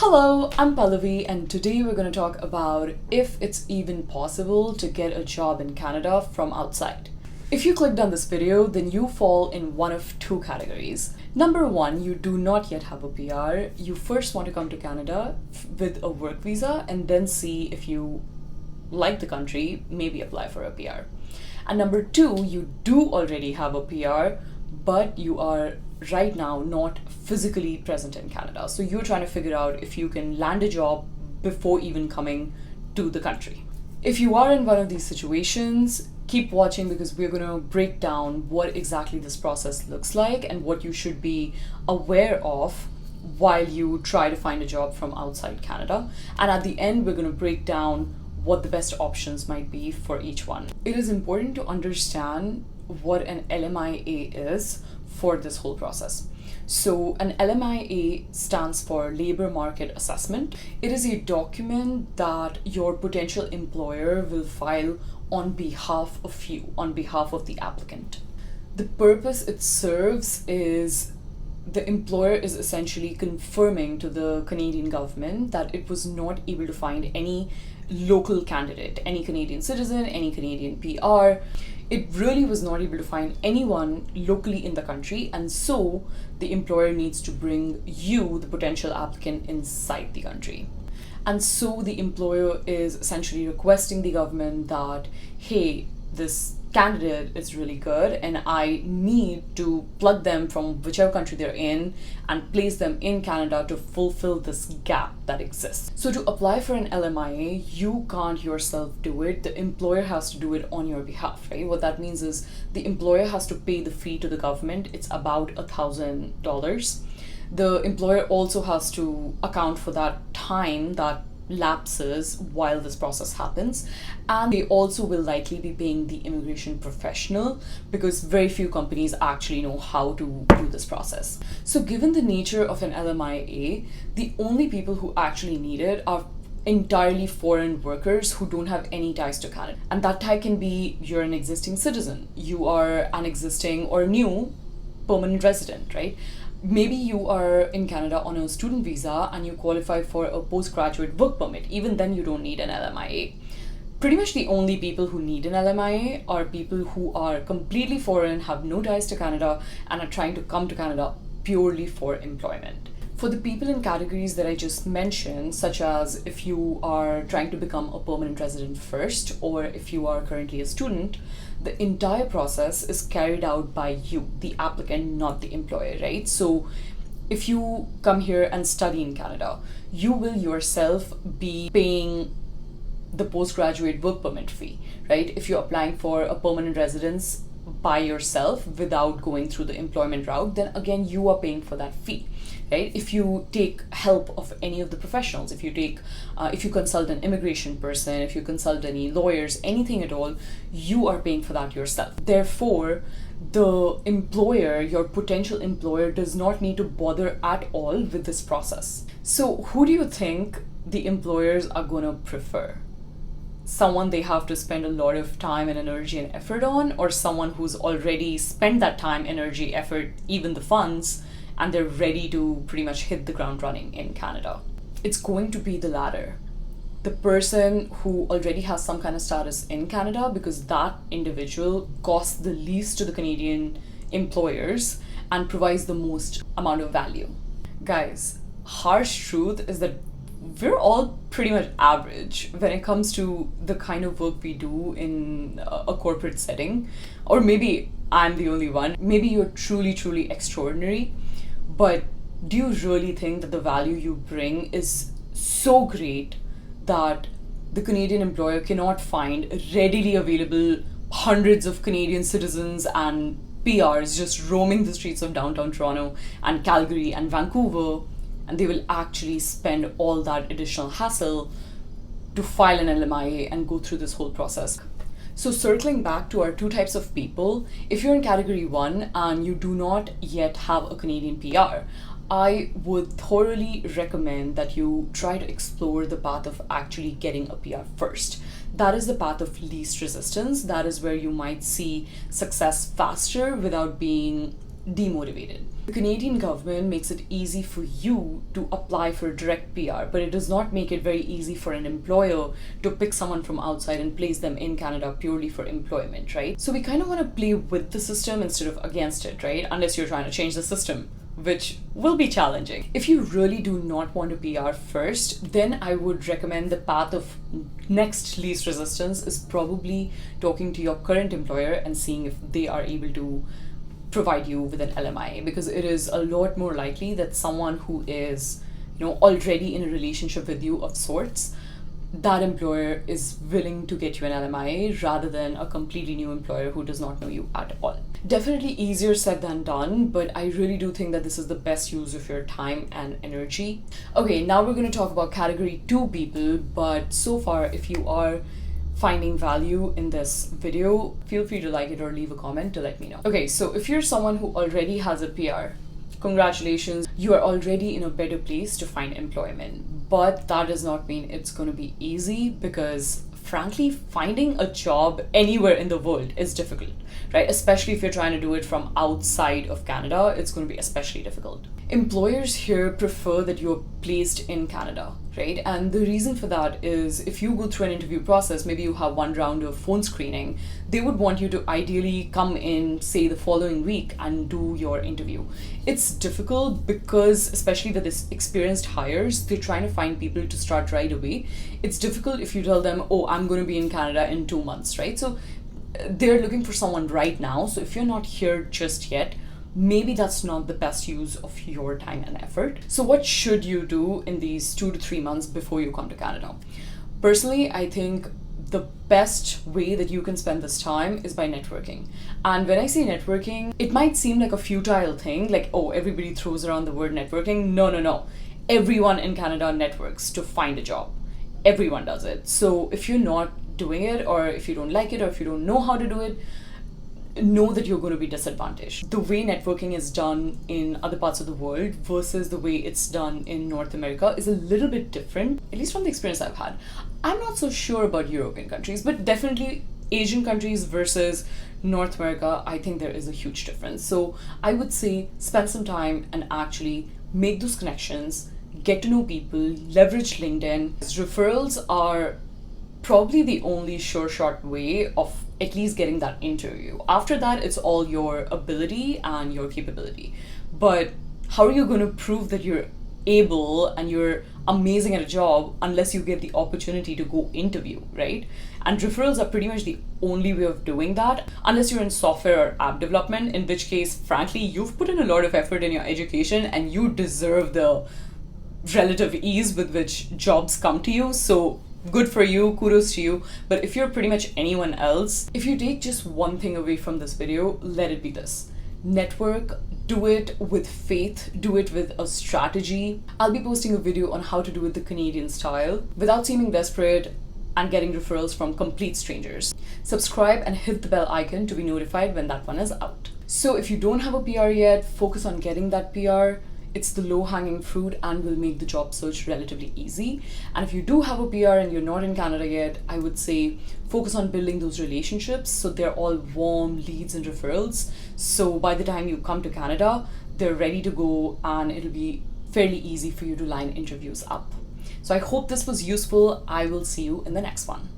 Hello, I'm Pallavi, and today we're going to talk about if it's even possible to get a job in Canada from outside. If you clicked on this video, then you fall in one of two categories. Number one, you do not yet have a PR. You first want to come to Canada with a work visa and then see if you like the country, maybe apply for a PR. And number two, you do already have a PR, but you are right now not physically present in Canada. So you're trying to figure out if you can land a job before even coming to the country. If you are in one of these situations, keep watching because we're going to break down what exactly this process looks like and what you should be aware of while you try to find a job from outside Canada. And at the end, we're going to break down what the best options might be for each one. It is important to understand what an LMIA is for this whole process. So an LMIA stands for Labor Market Assessment. It is a document that your potential employer will file on behalf of you, on behalf of the applicant. The purpose it serves is the employer is essentially confirming to the Canadian government that it was not able to find any local candidate, any Canadian citizen, any Canadian PR. It really was not able to find anyone locally in the country, and so the employer needs to bring you, the potential applicant, inside the country. And so the employer is essentially requesting the government that, hey, this candidate is really good and I need to plug them from whichever country they're in and place them in Canada to fulfill this gap that exists. So to apply for an LMIA, you can't yourself do it. The employer has to do it on your behalf, right? What that means is the employer has to pay the fee to the government. It's about $1,000. The employer also has to account for that time that lapses while this process happens, and they also will likely be paying the immigration professional because very few companies actually know how to do this process. So given the nature of an LMIA, the only people who actually need it are entirely foreign workers who don't have any ties to Canada. And that tie can be you're an existing citizen, you are an existing or new permanent resident, right? Maybe you are in Canada on a student visa and you qualify for a postgraduate work permit. Even then, you don't need an LMIA. Pretty much the only people who need an LMIA are people who are completely foreign, have no ties to Canada, and are trying to come to Canada purely for employment. For the people in categories that I just mentioned, such as if you are trying to become a permanent resident first, or if you are currently a student, the entire process is carried out by you, the applicant, not the employer, right? So if you come here and study in Canada, you will yourself be paying the postgraduate work permit fee, right? If you're applying for a permanent residence by yourself without going through the employment route, then again, you are paying for that fee, right? If you take help of any of the professionals, if you consult an immigration person, if you consult any lawyers, anything at all, you are paying for that yourself. Therefore, the employer, your potential employer, does not need to bother at all with this process. So who do you think the employers are going to prefer? Someone they have to spend a lot of time and energy and effort on, or someone who's already spent that time, energy, effort, even the funds, and they're ready to pretty much hit the ground running in Canada? It's going to be the latter. The person who already has some kind of status in Canada, because that individual costs the least to the Canadian employers and provides the most amount of value. Guys, harsh truth is that we're all pretty much average when it comes to the kind of work we do in a corporate setting. Or maybe I'm the only one. Maybe you're truly, truly extraordinary. But do you really think that the value you bring is so great that the Canadian employer cannot find readily available hundreds of Canadian citizens and PRs just roaming the streets of downtown Toronto and Calgary and Vancouver, and they will actually spend all that additional hassle to file an LMIA and go through this whole process? So circling back to our two types of people, if you're in category 1 and you do not yet have a Canadian PR, I would thoroughly recommend that you try to explore the path of actually getting a PR first. That is the path of least resistance. That is where you might see success faster without being demotivated. The Canadian government makes it easy for you to apply for direct PR, but it does not make it very easy for an employer to pick someone from outside and place them in Canada purely for employment, right? So we kind of want to play with the system instead of against it, right? Unless you're trying to change the system, which will be challenging. If you really do not want to PR first, then I would recommend the path of next least resistance is probably talking to your current employer and seeing if they are able to provide you with an LMIA, because it is a lot more likely that someone who is, already in a relationship with you of sorts, that employer is willing to get you an LMIA rather than a completely new employer who does not know you at all. Definitely easier said than done, but I really do think that this is the best use of your time and energy. Okay, now we're going to talk about category 2 people, but so far, if you are finding value in this video, feel free to like it or leave a comment to let me know. Okay, so if you're someone who already has a PR, congratulations, you are already in a better place to find employment. But that does not mean it's going to be easy, because frankly, finding a job anywhere in the world is difficult, right? Especially if you're trying to do it from outside of Canada, it's going to be especially difficult. Employers here prefer that you're placed in Canada, right? And the reason for that is if you go through an interview process, maybe you have one round of phone screening, they would want you to ideally come in, say, the following week and do your interview. It's difficult because, especially with this experienced hires, they're trying to find people to start right away. It's difficult if you tell them, oh, I'm going to be in Canada in 2 months, right? So they're looking for someone right now. So if you're not here just yet, maybe that's not the best use of your time and effort. So what should you do in these 2 to 3 months before you come to Canada? Personally, I think the best way that you can spend this time is by networking. And when I say networking, it might seem like a futile thing, like, oh, everybody throws around the word networking. No. Everyone in Canada networks to find a job. Everyone does it. So if you're not doing it, or if you don't like it, or if you don't know how to do it, know that you're going to be disadvantaged. The way networking is done in other parts of the world versus the way it's done in North America is a little bit different, at least from the experience I've had. I'm not so sure about European countries, but definitely Asian countries versus North America, I think there is a huge difference. So I would say spend some time and actually make those connections, get to know people, leverage LinkedIn. Referrals are probably the only sure shot way of at least getting that interview. After that, it's all your ability and your capability. But how are you going to prove that you're able and you're amazing at a job unless you get the opportunity to go interview, right? And referrals are pretty much the only way of doing that, unless you're in software or app development, in which case, frankly, you've put in a lot of effort in your education and you deserve the relative ease with which jobs come to you. So good for you, kudos to you. But if you're pretty much anyone else, if you take just one thing away from this video, let it be this: network, do it with faith, do it with a strategy. I'll be posting a video on how to do it the Canadian style without seeming desperate and getting referrals from complete strangers. Subscribe and hit the bell icon to be notified when that one is out. So if you don't have a PR yet, focus on getting that PR. It's the low-hanging fruit and will make the job search relatively easy. And if you do have a PR and you're not in Canada yet, I would say focus on building those relationships so they're all warm leads and referrals. So by the time you come to Canada, they're ready to go and it'll be fairly easy for you to line interviews up. So I hope this was useful. I will see you in the next one.